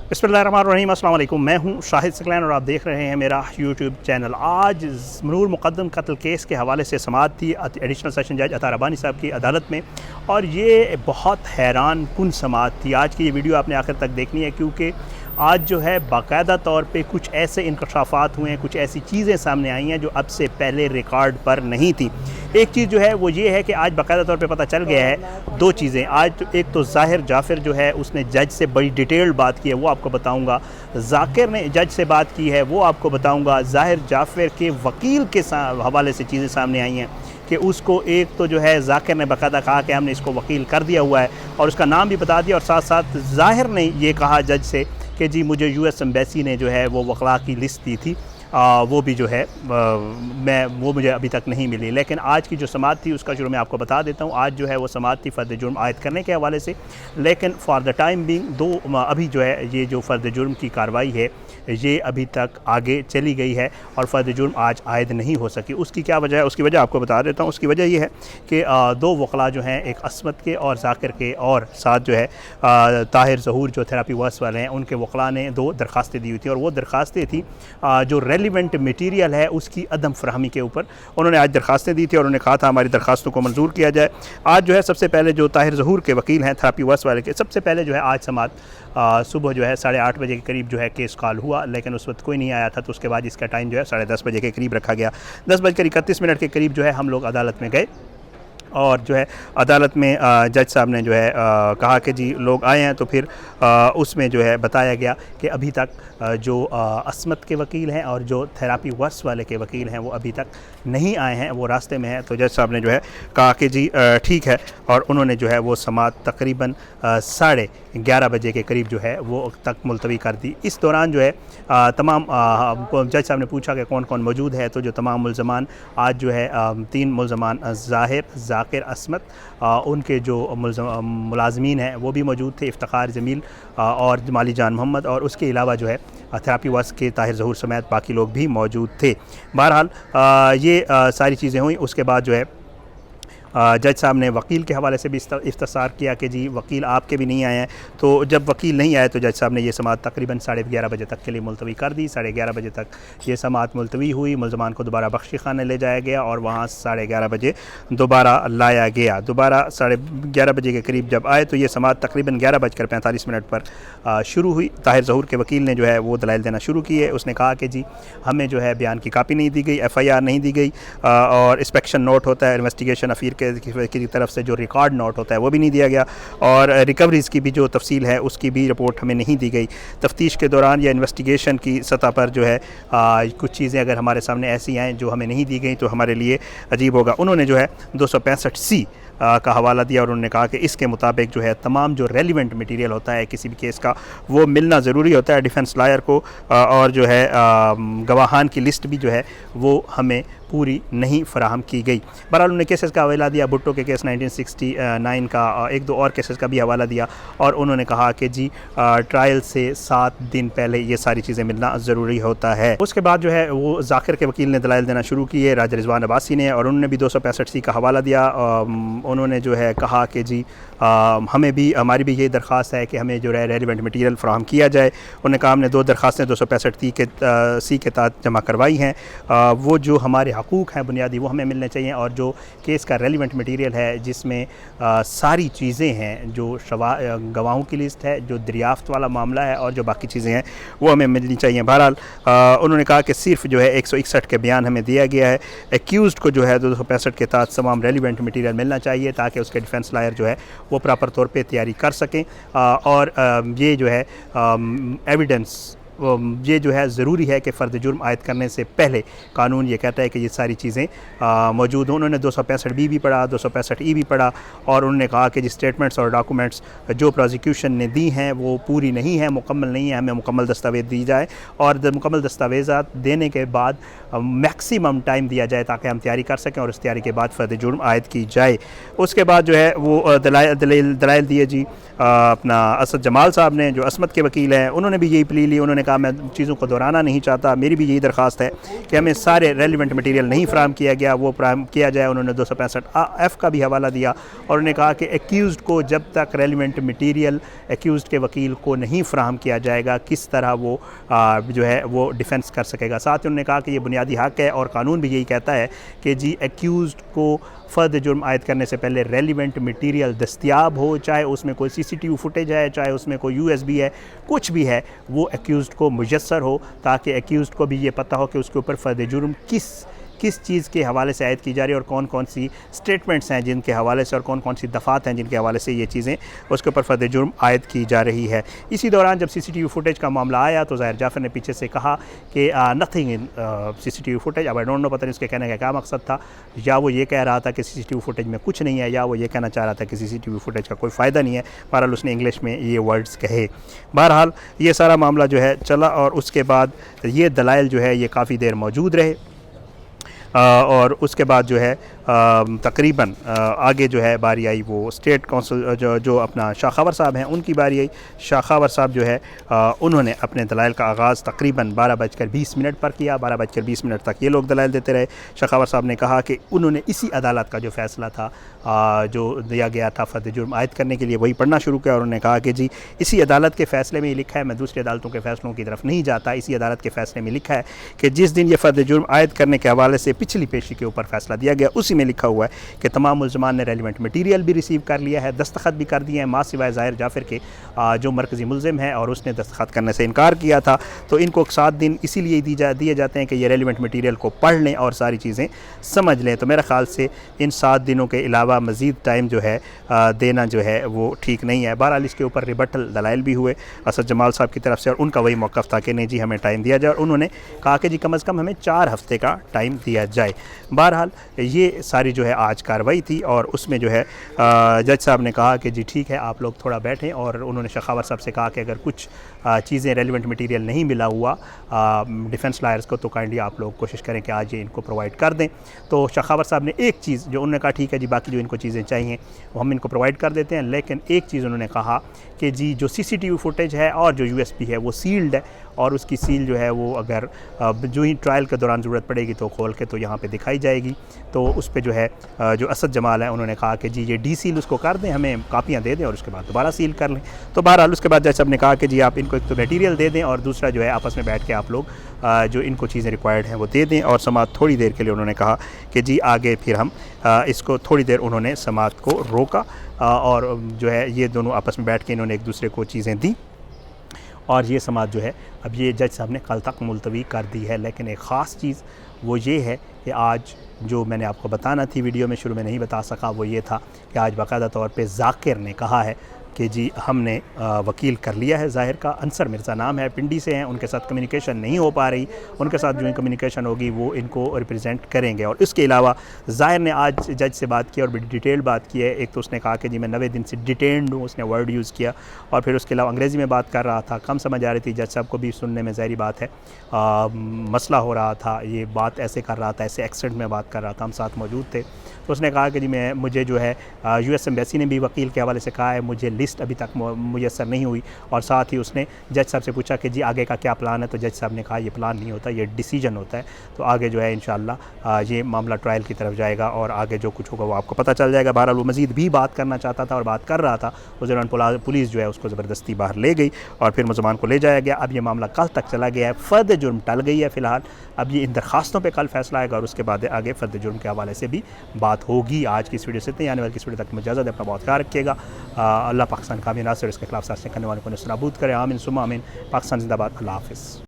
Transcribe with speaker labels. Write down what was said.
Speaker 1: बिस्मिल्लाहिर्रहमानिर्रहीम, अस्सलाम वालेकुम। मैं हूं शाहिद सकलैन और आप देख रहे हैं मेरा यूट्यूब चैनल। आज मनूर मुक़द्दम कत्ल केस के हवाले से समाअत थी एडिशनल सेशन जज अता रब्बानी साहब की अदालत में, और ये बहुत हैरान कुन समाअत थी। आज की ये वीडियो आपने आखिर तक देखनी है, क्योंकि आज जो है बाकायदा तौर पे कुछ ऐसे इंकशाफात हुए हैं, कुछ ऐसी चीज़ें सामने आई हैं जो अब से पहले रिकॉर्ड पर नहीं थी। एक चीज़ जो है वो ये है कि आज बाकायदा तौर पे पता चल गया है दो चीज़ें। आज तो एक तो ज़ाहिर जाफ़िर जो है उसने जज से बड़ी डिटेल्ड बात की है, वो आपको बताऊंगा। ज़ाकिर ने जज से बात की है, वो आपको बताऊंगा। ज़ाहिर जाफ़िर के वकील के हवाले से चीज़ें सामने आई हैं कि उसको एक तो जो है ज़ाकिर ने बाकायदा कहा कि हमने इसको वकील कर दिया हुआ है और उसका नाम भी बता दिया, और साथ साथ ज़ाहिर ने ये कहा जज से कि जी मुझे यूएस एम्बेसी ने जो है वो वकला की लिस्ट दी थी, वो भी जो है वो मुझे अभी तक नहीं मिली। लेकिन आज की जो समाअत थी उसका शुरू मैं आपको बता देता हूँ। आज जो है वो समाअत थी फ़र्द जुर्म आयद करने के हवाले से, लेकिन फ़ॉर द टाइम बिंग अभी जो है ये जो फ़र्द जुर्म की कार्रवाई है ये अभी तक आगे चली गई है और फ़र्द जुर्म आज आयद नहीं हो सकी। उसकी क्या वजह है? उसकी वजह आपको बता देता हूँ। उसकी वजह ये है कि दो वकला जो हैं, एक असमत के और ज़ाकिर के, और साथ जो है ताहिर ज़हूर जो थेरापी वर्स वाले हैं, उनके वकला ने दो दरख्वास्तें दी हुई थी, और वो दरख्वास्तें थी जो रेलिवेंट मटीरियल है उसकी अदम फराहमी के ऊपर। उन्होंने आज दरख्वास्तें दी थी और उन्होंने कहा था हमारी दरख्वास्तों को मंजूर किया जाए। आज जो है सबसे पहले जो ताहिर ज़हूर के वकील हैं थेरापी वर्स वाले के, सबसे पहले जो है आज समाअत सुबह जो है 8:30 बजे के करीब जो है केस कॉल हुआ, लेकिन उस वक्त कोई नहीं आया था, तो उसके बाद इसका टाइम जो है 10:30 बजे के करीब रखा गया। 10:31 के करीब जो है हम लोग अदालत में गए, और जो है अदालत में जज साहब ने जो है कहा कि जी लोग आए हैं, तो फिर उसमें जो है बताया गया कि अभी तक जो असमत के वकील हैं और जो थेरापी वर्स वाले के वकील हैं वो अभी तक नहीं आए हैं, वो रास्ते में हैं। तो जज साहब ने जो है कहा कि जी ठीक है, और उन्होंने जो है वो समाअत तकरीबन 11:30 बजे के करीब जो है वो तक मुलतवी कर दी। इस दौरान जो है तमाम जज साहब ने पूछा कि कौन कौन मौजूद है, तो जो तमाम मुल्ज़मान आज जो है 3 मुल्ज़मान ज़ाहिर, ज़ाकिर, असमत, उनके जो मुलाज़मीन हैं वो भी मौजूद थे, इफ्तिखार जमील और जमाली जान मोहम्मद, और उसके अलावा जो है थेरापी वर्स के ताहिर ज़हूर समेत बाकी लोग भी मौजूद थे। बहरहाल ये सारी चीज़ें हुई। उसके बाद जो है जज साहब ने वकील के हवाले से भी इफ्तिसार किया कि जी वकील आपके भी नहीं आए हैं। तो जब वकील नहीं आए तो जज साहब ने ये समाअत तकरीबन 11:30 बजे तक के लिए मुलतवी कर दी। 11:30 बजे तक ये समाअत मुलतवी हुई। मुल्ज़मान को दोबारा बख्शी खाने ले जाया गया और वहाँ 11:30 बजे दोबारा लाया गया। दोबारा 11:30 बजे के करीब जब आए तो ये समाअत तकरीबन 11:45 पर शुरू हुई। ताहिर ज़हूर के वकील ने जो है वो दलाइल देना शुरू किए। उसने कहा कि जी हमें जो है बयान की कापी नहीं दी गई, FIR नहीं दी गई, और इंस्पेक्शन नोट होता है इन्वेस्टिगेशन अफीर की तरफ से जो रिकॉर्ड नोट होता है वो भी नहीं दिया गया, और रिकवरीज़ की भी जो तफसील है उसकी भी रिपोर्ट हमें नहीं दी गई। तफ्तीश के दौरान या इन्वेस्टिगेशन की सतह पर जो है कुछ चीज़ें अगर हमारे सामने ऐसी आएँ जो हमें नहीं दी गई तो हमारे लिए अजीब होगा। उन्होंने जो है 265C का हवाला दिया, और उन्होंने कहा कि इसके मुताबिक जो है तमाम जो रेलिवेंट मटेरियल होता है किसी भी केस का वो मिलना ज़रूरी होता है डिफेंस लॉयर को, और जो है गवाहान की लिस्ट भी जो है वो हमें पूरी नहीं फराहम की गई। बहरहाल उन्होंने केसेस का हवाला दिया, भुट्टो के केस 1969 का, एक दो और केसेस का भी हवाला दिया, और उन्होंने कहा कि जी ट्रायल से 7 दिन पहले ये सारी चीज़ें मिलना ज़रूरी होता है। उसके बाद जो है वो ज़ाकिर के वकील ने दलाइल देना शुरू किए, राजा रिजवान अब्बासी ने, और उन्होंने भी 265C का हवाला दिया। उन्होंने जो है कहा कि जी हमें भी, हमारी भी ये दरख्वास्त है कि हमें जो है रेलिवेंट मटीरियल फराहम किया जाए। उन्होंने कहा हमने 2 दरख्वास्तें 265C के तहत जमा करवाई हैं, वो जो हमारे हकूक़ हैं बुनियादी वो हमें मिलने चाहिए, और जो केस का रेलिवेंट मटीरियल है जिसमें सारी चीज़ें हैं, जो गवाहों की लिस्ट है, जो दरियाफ्त वाला मामला है, और जो बाकी चीज़ें हैं वो हमें मिलनी चाहिए। बहरहाल उन्होंने कहा कि सिर्फ जो है 161 के बयान हमें दिया गया है। एक्यूज़ड को जो है 265 के तहत तमाम रेलिवेंट मटीरियल मिलना चाहिए ताकि उसके डिफेंस लॉयर जो है वो प्रॉपर तौर पे तैयारी कर सकें, और ये जो है एविडेंस ये जो है ज़रूरी है कि फ़र्द जुर्म आयद करने से पहले कानून ये कहता है कि ये सारी चीज़ें मौजूद हों। उन्होंने 265 बी भी पढ़ा, 265 ई भी पढ़ा और उन्होंने कहा कि जी स्टेटमेंट्स और डॉक्यूमेंट्स जो प्रोसिक्यूशन ने दी हैं वो पूरी नहीं है, मुकम्मल नहीं है, हमें मुकम्मल दस्तावेज़ दी जाए और मुकम्मल दस्तावेज़ात देने के बाद मैक्सिमम टाइम दिया जाए ताकि हम तैयारी कर सकें और उस तैयारी के बाद फ़र्द जुर्म आयद की जाए। उसके बाद जो है वो दलाइल दिए जी अपना असद जमाल साहब ने, जो असमत के वकील हैं, उन्होंने भी यही प्ली ली। उन्होंने कहा मैं चीज़ों को दोहराना नहीं चाहता, मेरी भी यही दरख्वास्त है कि हमें सारे रेलिवेंट मटीरियल नहीं फ्राहम किया गया, वो फ्राहम किया जाए। उन्होंने 265F का भी हवाला दिया और उन्होंने कहा कि एक्यूज़ को जब तक रेलिवेंट मटीरियल एक्यूज़ के वकील को नहीं फ्राहम किया जाएगा किस तरह वो जो है वो डिफेंस कर सकेगा। साथ ही उन्होंने कहा कि ये बुनियादी हक़ है और कानून भी यही कहता है कि जी एक्यूज़ को फ़र्द जुर्म आयद करने से पहले रेलिवेंट मटीरियल दस्तियाब हो, चाहे उसमें कोई CCTV फुटेज है, चाहे उसमें कोई USB है, कुछ भी है, वो एक्यूज़्ड को मुयस्सर हो ताकि एक्यूज़्ड को भी ये पता हो कि उसके ऊपर फ़र्द जुर्म किस चीज़ के हवाले से आयद की जा रही है और कौन कौन सी स्टेटमेंट्स हैं जिनके हवाले से और कौन कौन सी दफ़ात हैं जिनके हवाले से ये चीज़ें उसके ऊपर फ़र्द जुर्म आयद की जा रही है। इसी दौरान जब CCTV फुटेज का मामला आया तो ज़ाहिर जाफ़र ने पीछे से कहा कि नथिंग इन CCTV फुटेज। अब आई डोंट नो, पता नहीं उसके कहने का क्या मकसद था, या वो ये कह रहा था कि CCTV फुटेज में कुछ नहीं है, या वो ये कहना चाह रहा था कि CCTV फुटेज का कोई फ़ायदा नहीं है। बहरहाल उसने इंग्लिश में ये वर्ड्स कहे। बहरहाल ये सारा मामला जो है चला और उसके बाद ये दलाइल जो है ये काफ़ी देर मौजूद रहे और उसके बाद जो है तकरीबन आगे जो है बारी आई वो स्टेट काउंसिल जो अपना शाखावर साहब हैं उनकी बारी आई। शाखावर साहब जो है उन्होंने अपने दलाइल का आगाज़ तकरीबन 12:20 पर किया। 12:20 तक ये लोग दलाइल देते रहे। शाखावर साहब ने कहा कि उन्होंने इसी अदालत का जो फ़ैसला था जो दिया गया था फ़र्द जुर्म आयद करने के लिए वही पढ़ना शुरू किया और उन्होंने कहा कि जी इसी अदालत के फ़ैसले में ये लिखा है, मैं दूसरी अदालतों के फ़ैसलों की तरफ नहीं जाता, इसी अदालत के फ़ैसले में लिखा है कि जिस दिन ये फ़र्द जुर्म आयद करने के हवाले से पिछली पेशी के ऊपर फ़ैसला दिया गया उसी में लिखा हुआ है कि तमाम मुल्ज़मान ने रेलिवेंट मटीरियल भी रिसीव कर लिया है, दस्तखत भी कर दिए हैं, मां सिवाय ज़ाहिर जाफ़र के जो मरकज़ी मुल्ज़िम है और उसने दस्तखत करने से इनकार किया था। तो इनको 7 दिन इसीलिए दिए जाते हैं कि ये रेलिवेंट मटीरियल को पढ़ लें और सारी चीज़ें समझ लें। तो मेरे ख़्याल से इन 7 दिनों के अलावा मज़ीद टाइम जो है देना जो है वो ठीक नहीं है। बहरहाल इसके ऊपर रिबटल दलाइल भी हुए असद जमाल साहब की तरफ से और उनका वही मौक़िफ़ था कि नहीं जी हमें टाइम दिया जाए और उन्होंने कहा कि जी कम अज़ कम हमें 4 हफ़्ते का टाइम दिया जाए। बहरहाल ये सारी जो है आज कार्रवाई थी और उसमें जो है जज साहब ने कहा कि जी ठीक है आप लोग थोड़ा बैठें और उन्होंने शखावर साहब से कहा कि अगर कुछ चीज़ें रेलिवेंट मटीरियल नहीं मिला हुआ डिफेंस लायर्स को तो काइंडली आप लोग कोशिश करें कि आज ये इनको प्रोवाइड कर दें। तो शखावर साहब ने एक चीज़ जो उन्होंने कहा ठीक है जी बाकी जो इनको चीज़ें चाहिए वो हम इनको प्रोवाइड कर देते हैं, लेकिन एक चीज़ उन्होंने कहा कि जी जो CCTV फुटेज है और जो USB है वो सील्ड है और उसकी सील जो है वो अगर जो ही ट्रायल के दौरान ज़रूरत पड़ेगी तो खोल के तो यहाँ पे दिखाई जाएगी। तो उस पे जो है जो असद जमाल है उन्होंने कहा कि जी ये डी सील उसको कर दें, हमें कापियाँ दे दें और उसके बाद दोबारा सील कर लें। तो बहरहाल उसके बाद जज साहब ने कहा कि जी आप इनको एक तो मटीरियल दे दें और दूसरा जो है आपस में बैठ के आप लोग जो इनको चीज़ें रिक्वायर्ड हैं वो दे दें। और समात थोड़ी देर के लिए उन्होंने कहा कि जी आगे फिर हम इसको थोड़ी देर उन्होंने समात को रोका और जो है ये दोनों आपस में बैठ के इन्होंने एक दूसरे को चीज़ें दी और ये समात जो है अब ये जज साहब ने कल तक मुलतवी कर दी है। लेकिन एक ख़ास चीज़ वो ये है कि आज जो मैंने आपको बताना थी वीडियो में शुरू में नहीं बता सका वो ये था कि आज बाकायदा तौर पे जाकिर ने कहा है कि जी हमने वकील कर लिया है ज़ाहिर का। अंसर मिर्ज़ा नाम है, पिंडी से हैं, उनके साथ कम्युनिकेशन नहीं हो पा रही, उनके साथ जो कम्युनिकेशन होगी वो इनको रिप्रेजेंट करेंगे। और इसके अलावा ज़ाहिर ने आज जज से बात की और बड़ी डिटेल बात की है। एक तो उसने कहा कि जी मैं 90 दिन से डिटेन्ड हूँ, उसने वर्ड यूज़ किया और फिर उसके अलावा अंग्रेज़ी में बात कर रहा था, कम समझ आ रही थी, जज साहब को भी सुनने में ज़ाहिर बात है मसला हो रहा था, ये बात ऐसे कर रहा था, ऐसे एक्सेंट में बात कर रहा था, हम साथ मौजूद थे। तो उसने कहा कि जी मुझे जो है US एम्बेसी ने भी वकील के हवाले से कहा है, मुझे लिस्ट अभी तक मुयस्सर नहीं हुई। और साथ ही उसने जज साहब से पूछा कि जी आगे का क्या प्लान है, तो जज साहब ने कहा ये प्लान नहीं होता, ये डिसीजन होता है। तो आगे जो है इंशाअल्लाह ये मामला ट्रायल की तरफ जाएगा और आगे जो कुछ होगा वो आपको पता चल जाएगा। बहरहाल वो मज़ीद भी बात करना चाहता था और बात कर रहा था, उस दौरान पुलिस जो है उसको ज़बरदस्ती बाहर ले गई और फिर मुलज़मान को ले जाया गया। अब ये मामला कल तक चला गया है, फ़र्द जुर्म टल गई है फ़िलहाल। अब ये इन दरखास्तों पर कल फैसला आएगा और उसके बाद आगे फ़र्द जुर्म के हवाले से भी बात होगी। आज की इस वीडियो से इतनी, आने वाली इस वीडियो तक में इजाज़त है, अपना बहुत ख्याल रखिएगा। अल्लाह पाकिस्तान कामयाब नासिर इसके खिलाफ साजिश करने वालों को नस्र नाबूद करे, आमीन सुम्मा आमीन। पाकिस्तान जिंदाबाद, अल्लाह हाफ़िज़।